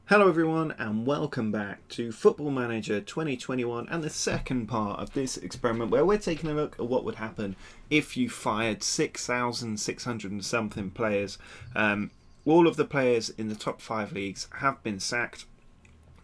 Hello everyone and welcome back to Football Manager 2021 and the second part of this experiment where we're taking a look at what would happen if you fired 6,600 and something players. All of the players in the top 5 leagues have been sacked,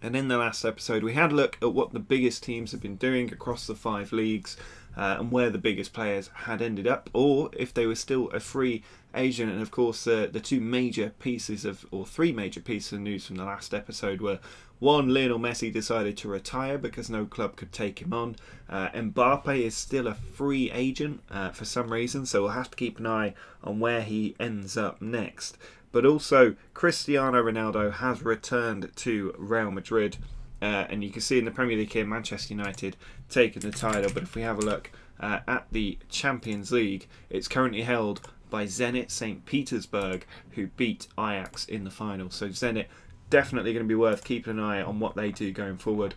and in the last episode we had a look at what the biggest teams have been doing across the 5 leagues and where the biggest players had ended up, or if they were still a free agent. And of course the three major pieces of news from the last episode were: one, Lionel Messi decided to retire because no club could take him on. Mbappe is still a free agent for some reason, so we'll have to keep an eye on where he ends up next. But also Cristiano Ronaldo has returned to Real Madrid. And you can see in the Premier League here, Manchester United taking the title. But if we have a look at the Champions League, it's currently held by Zenit St. Petersburg, who beat Ajax in the final. So Zenit definitely going to be worth keeping an eye on what they do going forward,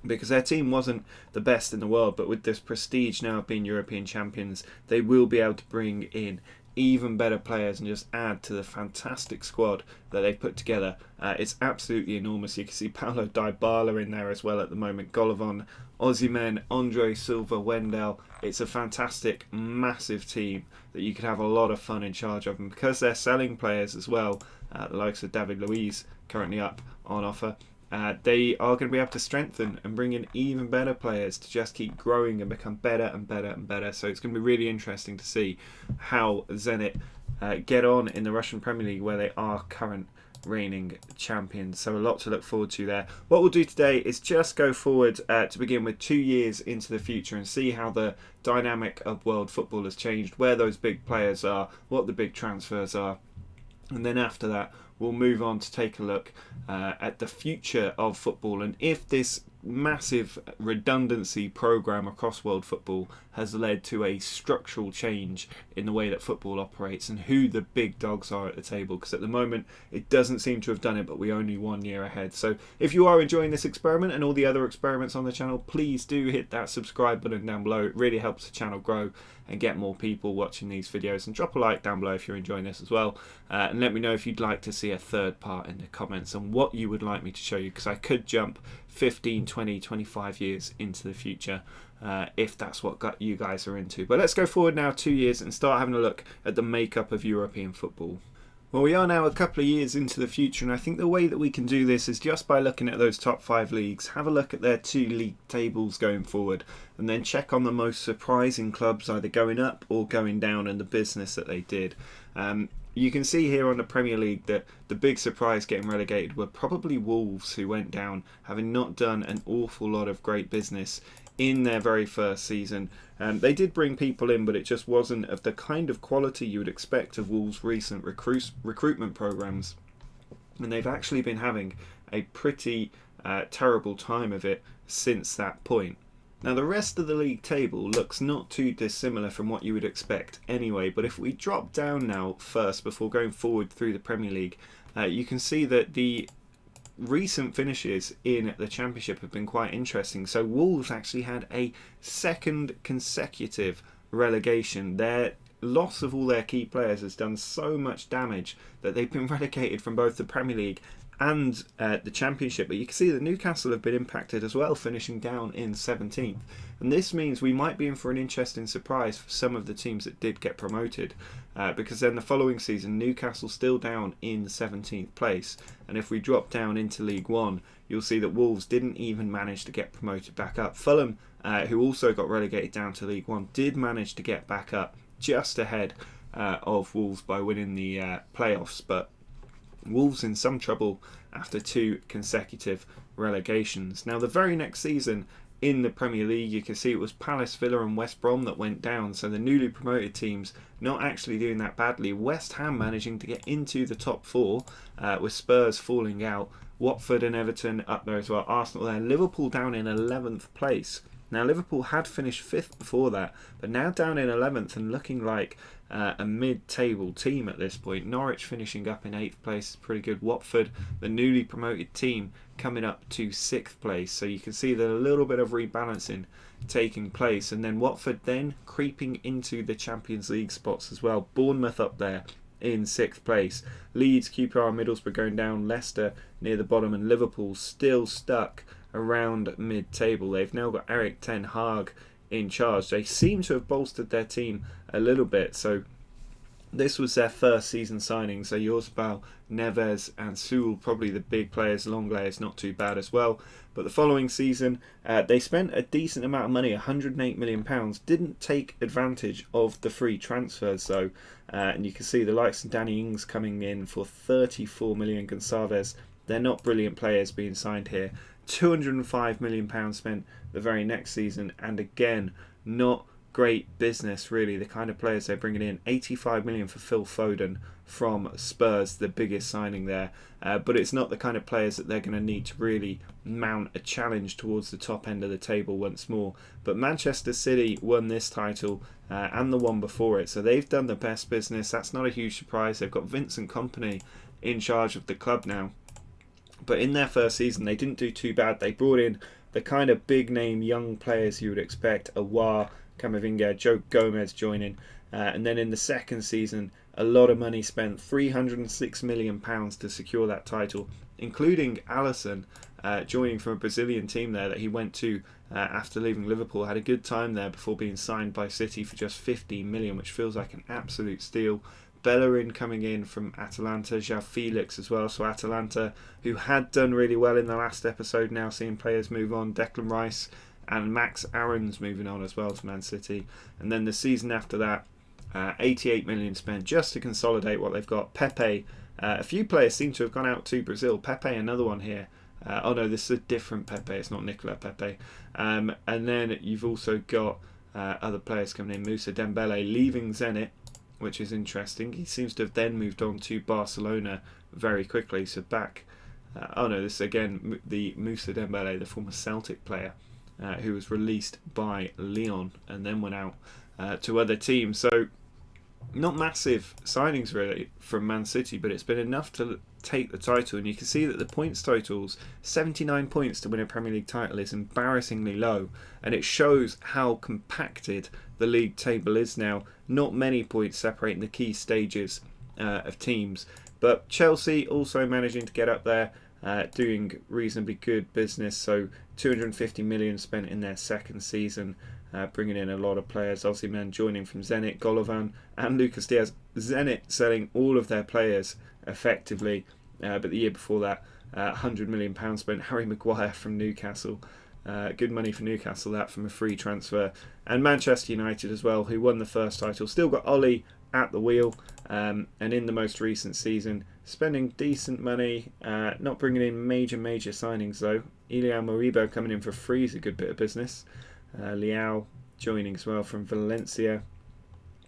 because their team wasn't the best in the world, but with this prestige now of being European champions, they will be able to bring in even better players and just add to the fantastic squad that they put together. It's absolutely enormous. You can see Paulo Dybala in there as well at the moment, Golovin, Osimhen, Andre Silva, Wendell. It's a fantastic, massive team that you could have a lot of fun in charge of, and because they're selling players as well, the likes of David Luiz currently up on offer, they are going to be able to strengthen and bring in even better players to just keep growing and become better and better and better. So it's going to be really interesting to see how Zenit get on in the Russian Premier League, where they are current reigning champions. So a lot to look forward to there. What we'll do today is just go forward to begin with 2 years into the future and see how the dynamic of world football has changed, where those big players are, what the big transfers are. And then after that, we'll move on to take a look at the future of football and if this massive redundancy program across world football has led to a structural change in the way that football operates and who the big dogs are at the table, because at the moment it doesn't seem to have done it, but we're only 1 year ahead. So if you are enjoying this experiment and all the other experiments on the channel, please do hit that subscribe button down below. It really helps the channel grow and get more people watching these videos, and drop a like down below if you're enjoying this as well, and let me know if you'd like to see a third part in the comments and what you would like me to show you, because I could jump 15, 20, 25 years into the future if that's what you guys are into. But let's go forward now 2 years and start having a look at the makeup of European football. Well, we are now a couple of years into the future, and I think the way that we can do this is just by looking at those top 5 leagues, have a look at their 2 league tables going forward, and then check on the most surprising clubs either going up or going down and the business that they did. You can see here on the Premier League that the big surprise getting relegated were probably Wolves, who went down, having not done an awful lot of great business in their very first season. They did bring people in, but it just wasn't of the kind of quality you would expect of Wolves' recent recruitment programs. And they've actually been having a pretty terrible time of it since that point. Now the rest of the league table looks not too dissimilar from what you would expect anyway, but if we drop down now first before going forward through the Premier League, you can see that the recent finishes in the Championship have been quite interesting. So Wolves actually had a second consecutive relegation. Their loss of all their key players has done so much damage that they've been relegated from both the Premier League and the Championship. But you can see that Newcastle have been impacted as well, finishing down in 17th. And this means we might be in for an interesting surprise for some of the teams that did get promoted, because then the following season Newcastle still down in 17th place. And if we drop down into League One, you'll see that Wolves didn't even manage to get promoted back up. Fulham, who also got relegated down to League One, did manage to get back up just ahead of Wolves by winning the playoffs, but Wolves in some trouble after 2 consecutive relegations. Now the very next season in the Premier League, you can see it was Palace, Villa and West Brom that went down, so the newly promoted teams not actually doing that badly. West Ham managing to get into the top 4, with Spurs falling out, Watford and Everton up there as well, Arsenal there, Liverpool down in 11th place. Now Liverpool had finished 5th before that, but now down in 11th and looking like a mid-table team at this point. Norwich finishing up in 8th place is pretty good. Watford, the newly promoted team, coming up to 6th place. So you can see that a little bit of rebalancing taking place. And then Watford then creeping into the Champions League spots as well. Bournemouth up there in 6th place. Leeds, QPR and Middlesbrough going down, Leicester near the bottom, and Liverpool still stuck around mid-table. They've now got Erik ten Hag in charge. They seem to have bolstered their team a little bit, so this was their first season signing, so Yorsbal, Neves and Sewell, probably the big players. Longley is not too bad as well. But the following season, they spent a decent amount of money, £108 million. Didn't take advantage of the free transfers though. And you can see the likes of Danny Ings coming in for £34 million. Gonçalves, they're not brilliant players being signed here. £205 million spent the very next season, and again, not great business really. The kind of players they're bringing in, £85 million for Phil Foden from Spurs, the biggest signing there, but it's not the kind of players that they're going to need to really mount a challenge towards the top end of the table once more. But Manchester City won this title and the one before it, so they've done the best business. That's not a huge surprise. They've got Vincent Kompany in charge of the club now, but in their first season they didn't do too bad. They brought in the kind of big name young players you would expect, Aouar, Camavinga, Joe Gomez joining, and then in the second season a lot of money spent, £306 million to secure that title, including Alisson joining from a Brazilian team there that he went to after leaving Liverpool. Had a good time there before being signed by City for just £15 million, which feels like an absolute steal. Bellerin coming in from Atalanta, João Felix as well. So Atalanta, who had done really well in the last episode, now seeing players move on. Declan Rice and Max Aarons moving on as well to Man City. And then the season after that, 88 million spent just to consolidate what they've got. Pepe, a few players seem to have gone out to Brazil. Pepe, another one here. Oh no, this is a different Pepe, it's not Nicola Pepe. And then you've also got other players coming in. Moussa Dembele leaving Zenit, which is interesting. He seems to have then moved on to Barcelona very quickly. So back, oh no, this is again the Moussa Dembele, the former Celtic player, who was released by Lyon and then went out to other teams. So not massive signings really from Man City, but it's been enough to take the title. And you can see that the points totals, 79 points to win a Premier League title, is embarrassingly low, and it shows how compacted the league table is now. Not many points separating the key stages of teams, but Chelsea also managing to get up there, doing reasonably good business. So 250 million spent in their second season, bringing in a lot of players. Osimhen joining from Zenit, Golovan and Lucas Diaz. Zenit selling all of their players effectively, but the year before that, £100 million spent. Harry Maguire from Newcastle, good money for Newcastle, that from a free transfer. And Manchester United as well, who won the first title, still got Ollie at the wheel, and in the most recent season spending decent money, not bringing in major signings though. Ilian Moribo coming in for free is a good bit of business. Leao joining as well from Valencia,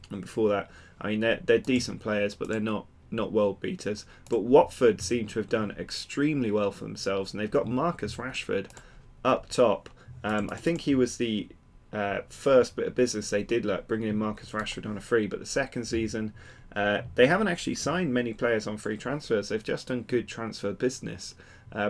and before that, I mean, they're decent players, but they're not world beaters. But Watford seem to have done extremely well for themselves, and they've got Marcus Rashford up top. I think he was the first bit of business they did, like bringing in Marcus Rashford on a free, but the second season they haven't actually signed many players on free transfers. They've just done good transfer business,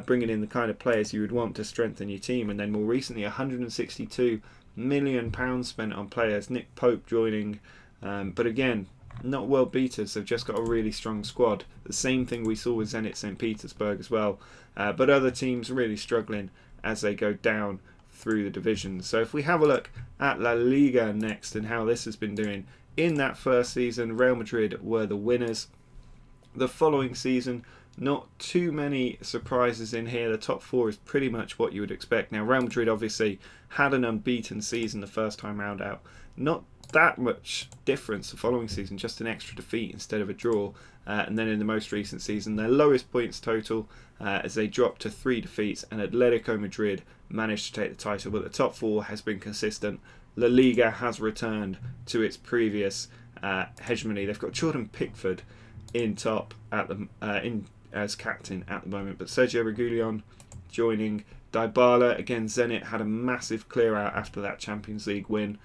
bringing in the kind of players you would want to strengthen your team. And then more recently, £162 million spent on players. Nick Pope joining, but again, not world beaters. They've just got a really strong squad. The same thing we saw with Zenit St. Petersburg as well, but other teams really struggling as they go down through the divisions. So if we have a look at La Liga next and how this has been doing, in that first season Real Madrid were the winners. The following season, not too many surprises in here. The top four is pretty much what you would expect. Now Real Madrid obviously had an unbeaten season the first time round out. Not that much difference the following season, just an extra defeat instead of a draw. And then in the most recent season, their lowest points total as they dropped to 3 defeats, and Atletico Madrid managed to take the title. But the top four has been consistent. La Liga has returned to its previous hegemony. They've got Jordan Pickford in top at the as captain at the moment, but Sergio Reguilon joining. Dybala, again, Zenit had a massive clear out after that Champions League win,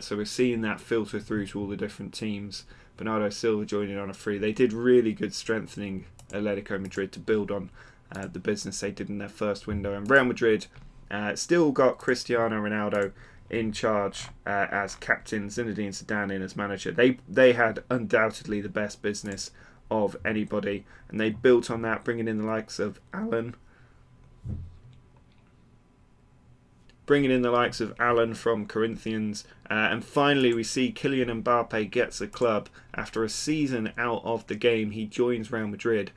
so we're seeing that filter through to all the different teams. Bernardo Silva joining on a free. They did really good strengthening Atletico Madrid to build on the business they did in their first window. And Real Madrid still got Cristiano Ronaldo in charge as captain, Zinedine Zidane in as manager. They had undoubtedly the best business of anybody, and they built on that, bringing in the likes of Alan from Corinthians, and finally we see Kylian Mbappe gets a club after a season out of the game. He joins Real Madrid.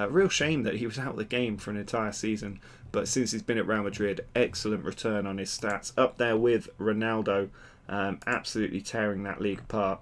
Real shame that he was out of the game for an entire season, but since he's been at Real Madrid, excellent return on his stats, up there with Ronaldo, absolutely tearing that league apart.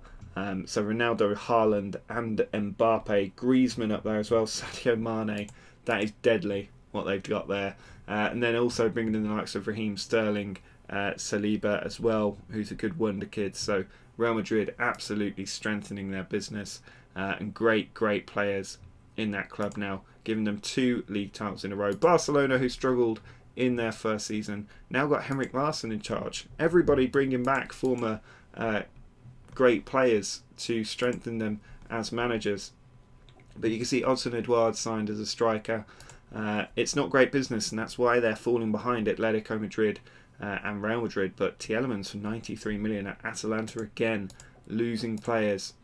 So Ronaldo, Haaland and Mbappe, Griezmann up there as well, Sadio Mane. That is deadly what they've got there. And then also bringing in the likes of Raheem Sterling, Saliba as well, who's a good wonder kid. So Real Madrid absolutely strengthening their business, and great players in that club now, giving them 2 league titles in a row. Barcelona, who struggled in their first season, now got Henrik Larsson in charge. Everybody bringing back former great players to strengthen them as managers. But you can see Odsonne Edouard signed as a striker. It's not great business, and that's why they're falling behind Atletico Madrid and Real Madrid. But Tielemans for 93 million at Atalanta again, losing players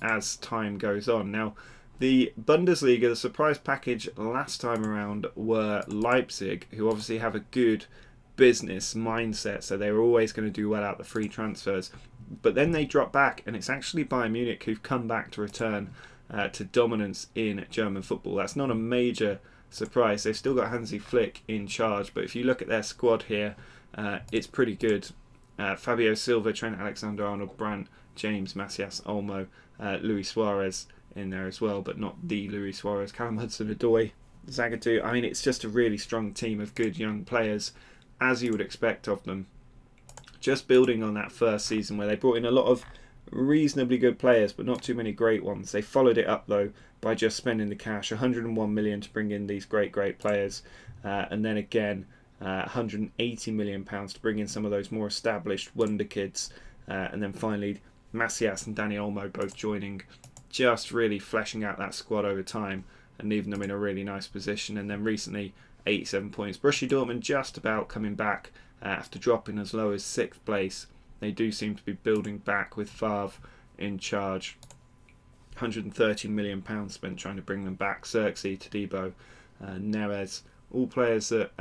as time goes on. Now, the Bundesliga, the surprise package last time around were Leipzig, who obviously have a good business mindset, so they were always going to do well out the free transfers. But then they drop back, and it's actually Bayern Munich who've come back to return to dominance in German football. That's not a major surprise. They've still got Hansi Flick in charge, but if you look at their squad here, it's pretty good. Fabio Silva, Trent Alexander-Arnold, Brandt, James, Macias, Olmo, Luis Suarez in there as well, but not the Luis Suarez, Callum Hudson-Odoi, Zagadou. I mean, it's just a really strong team of good young players, as you would expect of them. Just building on that first season where they brought in a lot of reasonably good players, but not too many great ones. They followed it up though by just spending the cash, 101 million to bring in these great players, and then again 180 million pounds to bring in some of those more established wonder kids, and then finally Macias and Dani Olmo both joining, just really fleshing out that squad over time and leaving them in a really nice position. And then recently 87 points. Borussia Dortmund just about coming back after dropping as low as 6th place. They do seem to be building back with Favre in charge. £130 million spent trying to bring them back. Xerxes, Todibo, Neres, all players that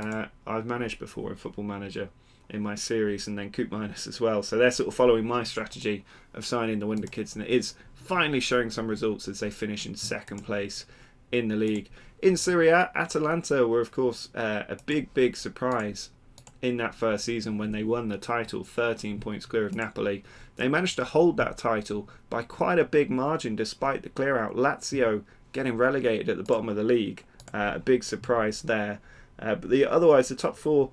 I've managed before in Football Manager in my series, and then Coop Minus as well. So they're sort of following my strategy of signing the wonder kids, and it is finally showing some results as they finish in 2nd place in the league. In Serie A, Atalanta were of course a big surprise in that first season when they won the title, 13 points clear of Napoli. They managed to hold that title by quite a big margin despite the clear out. Lazio getting relegated at the bottom of the league, a big surprise there. But otherwise the top 4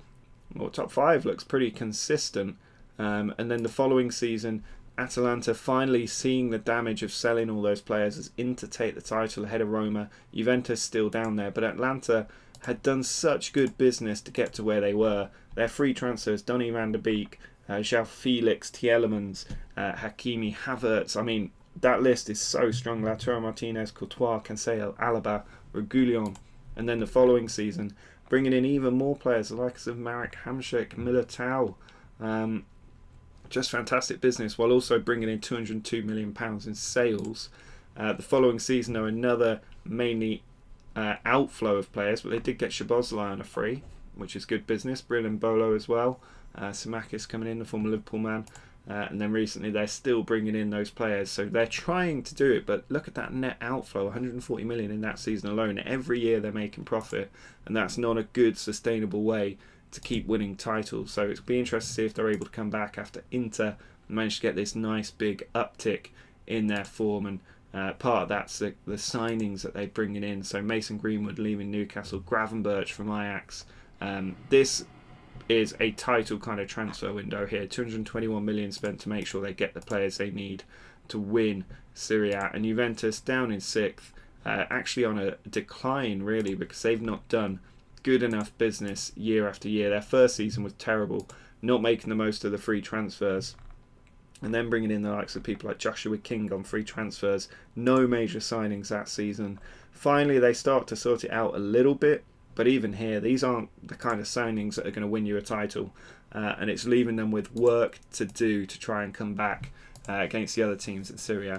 or top 5 looks pretty consistent. And then the following season, Atalanta finally seeing the damage of selling all those players as Inter take the title ahead of Roma. Juventus still down there, but Atlanta had done such good business to get to where they were. Their free transfers, Donny van de Beek, João Felix, Tielemans, Hakimi, Havertz. I mean, that list is so strong. Lautaro Martinez, Courtois, Cancelo, Alaba, Reguilon. And then the following season, bringing in even more players, the likes of Marek Hamšík, Militao. Just fantastic business, while also bringing in £202 million in sales. The following season, though, another mainly outflow of players, but they did get Szoboszlai on a free, which is good business. Brillon Bolo as well. Samakis coming in, the former Liverpool man. And then recently they're still bringing in those players. So they're trying to do it, but look at that net outflow, 140 million in that season alone. Every year they're making profit, and that's not a good, sustainable way to keep winning titles. So it'll be interesting to see if they're able to come back after Inter managed to get this nice big uptick in their form. And part of that's the signings that they're bringing in. So Mason Greenwood leaving Newcastle, Gravenberch from Ajax. This is a title kind of transfer window here. 221 million spent to make sure they get the players they need to win Serie A. And Juventus down in 6th, actually on a decline really, because they've not done good enough business year after year. Their first season was terrible, not making the most of the free transfers, and then bringing in the likes of people like Joshua King on free transfers. No major signings that season. Finally they start to sort it out a little bit, But even here, these aren't the kind of signings that are going to win you a title, and it's leaving them with work to do to try and come back against the other teams in Serie.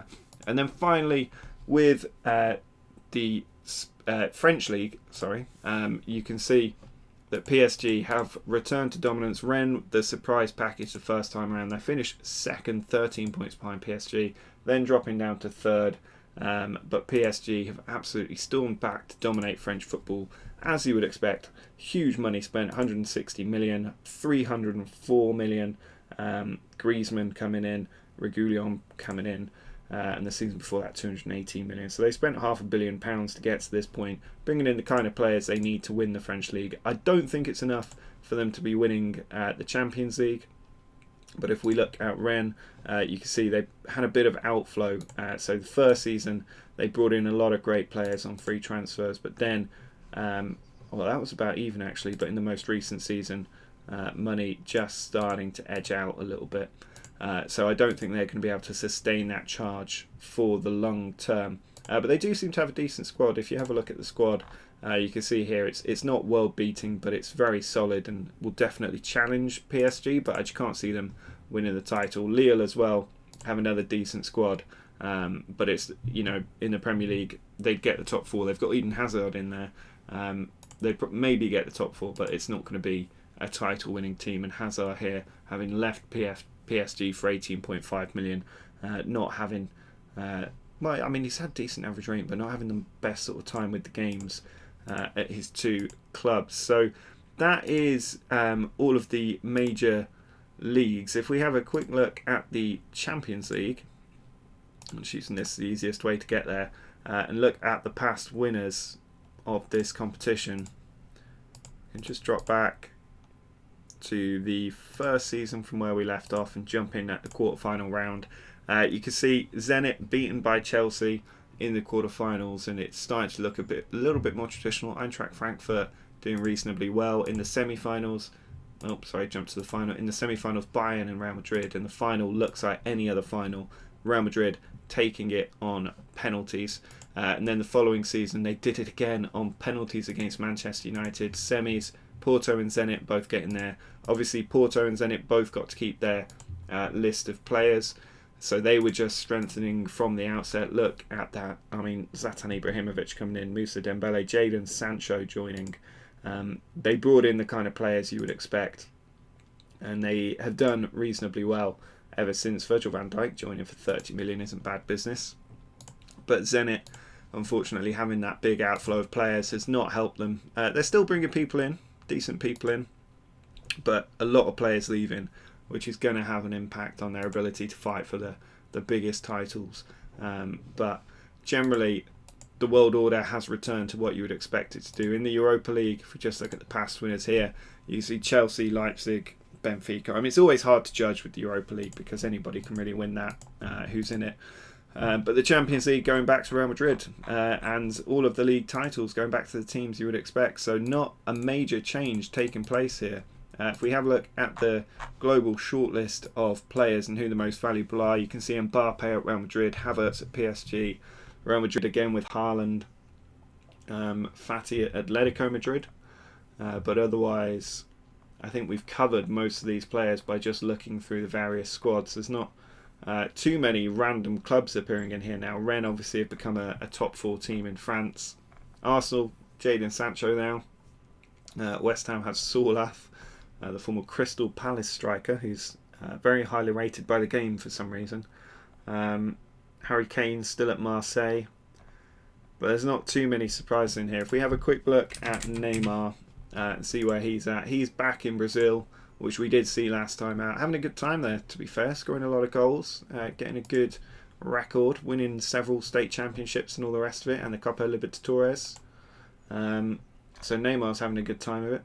And then finally, with the French League, you can see that PSG have returned to dominance. Rennes, the surprise package the first time around, they finished second, 13 points behind PSG, then dropping down to third. But PSG have absolutely stormed back to dominate French football, as you would expect. Huge money spent, 160 million, 304 million. Griezmann coming in, Reguilon coming in. And the season before that, 218 million. So they spent £500 million to get to this point, bringing in the kind of players they need to win the French League. I don't think it's enough for them to be winning the Champions League. But if we look at Rennes, you can see they had a bit of outflow. So the first season, they brought in a lot of great players on free transfers. But then, that was about even actually. But in the most recent season, money just starting to edge out a little bit. So I don't think they're going to be able to sustain that charge for the long term. But they do seem to have a decent squad. If you have a look at the squad, you can see here it's not world beating, but it's very solid and will definitely challenge PSG. But I just can't see them winning the title. Lille as well have another decent squad, but it's in the Premier League they'd get the top four. They've got Eden Hazard in there. They'd maybe get the top four, but it's not going to be a title winning team. And Hazard here, having left PSG for 18.5 million, not having he's had decent average rating, but not having the best sort of time with the games at his two clubs. So that is all of the major leagues. If we have a quick look at the Champions League, I'm just using this the easiest way to get there, and look at the past winners of this competition, and just drop back to the first season from where we left off and jump in at the quarterfinal round. You can see Zenit beaten by Chelsea in the quarterfinals, and it's starting to look a little bit more traditional. Eintracht Frankfurt doing reasonably well in the semi-finals. Jump to the final. In the semi-finals, Bayern and Real Madrid, and the final looks like any other final. Real Madrid taking it on penalties. And then the following season, they did it again on penalties against Manchester United. Semis, Porto and Zenit both getting there. Obviously, Porto and Zenit both got to keep their list of players, so they were just strengthening from the outset. Look at that. Zlatan Ibrahimovic coming in, Moussa Dembele, Jadon Sancho joining. They brought in the kind of players you would expect, and they have done reasonably well ever since. Virgil van Dijk joining for 30 million isn't bad business. But Zenit, unfortunately, having that big outflow of players has not helped them. They're still bringing people in, decent people in, but a lot of players leaving, which is going to have an impact on their ability to fight for the biggest titles. But generally, the world order has returned to what you would expect it to do. In the Europa League, if we just look at the past winners here, you see Chelsea, Leipzig, Benfica. It's always hard to judge with the Europa League because anybody can really win that, who's in it. But the Champions League going back to Real Madrid, and all of the league titles going back to the teams you would expect. So not a major change taking place here. If we have a look at the global shortlist of players and who the most valuable are, you can see Mbappe at Real Madrid, Havertz at PSG, Real Madrid again with Haaland, Fati at Atletico Madrid. But otherwise, I think we've covered most of these players by just looking through the various squads. There's not too many random clubs appearing in here now. Rennes obviously have become a top four team in France. Arsenal, Jadon Sancho now. West Ham has Soulath, the former Crystal Palace striker, who's very highly rated by the game for some reason. Harry Kane still at Marseille. But there's not too many surprises in here. If we have a quick look at Neymar and see where he's at. He's back in Brazil, which we did see last time out. Having a good time there, to be fair. Scoring a lot of goals. Getting a good record. Winning several state championships and all the rest of it. And the Copa Libertadores. So Neymar's having a good time of it.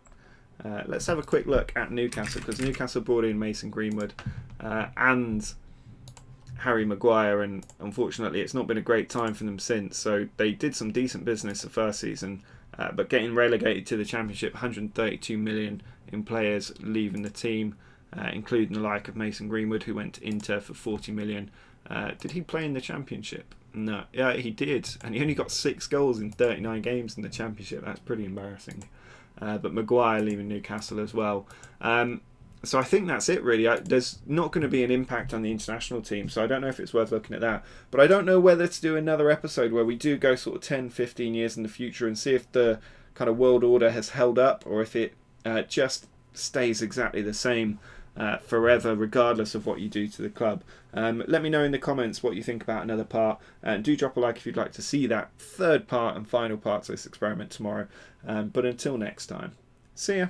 Let's have a quick look at Newcastle, because Newcastle brought in Mason Greenwood and Harry Maguire, and unfortunately it's not been a great time for them since. So they did some decent business the first season, but getting relegated to the Championship, 132 million in players leaving the team, including the like of Mason Greenwood, who went to Inter for 40 million. Did he play in the Championship? No. Yeah, he did. And he only got 6 goals in 39 games in the Championship. That's pretty embarrassing. But Maguire leaving Newcastle as well. So I think that's it, really. There's not going to be an impact on the international team, so I don't know if it's worth looking at that. But I don't know whether to do another episode where we do go sort of 10, 15 years in the future and see if the kind of world order has held up, or if it just stays exactly the same forever, regardless of what you do to the club. Let me know in the comments what you think about another part, and do drop a like if you'd like to see that third part and final part of this experiment tomorrow. But until next time, see ya.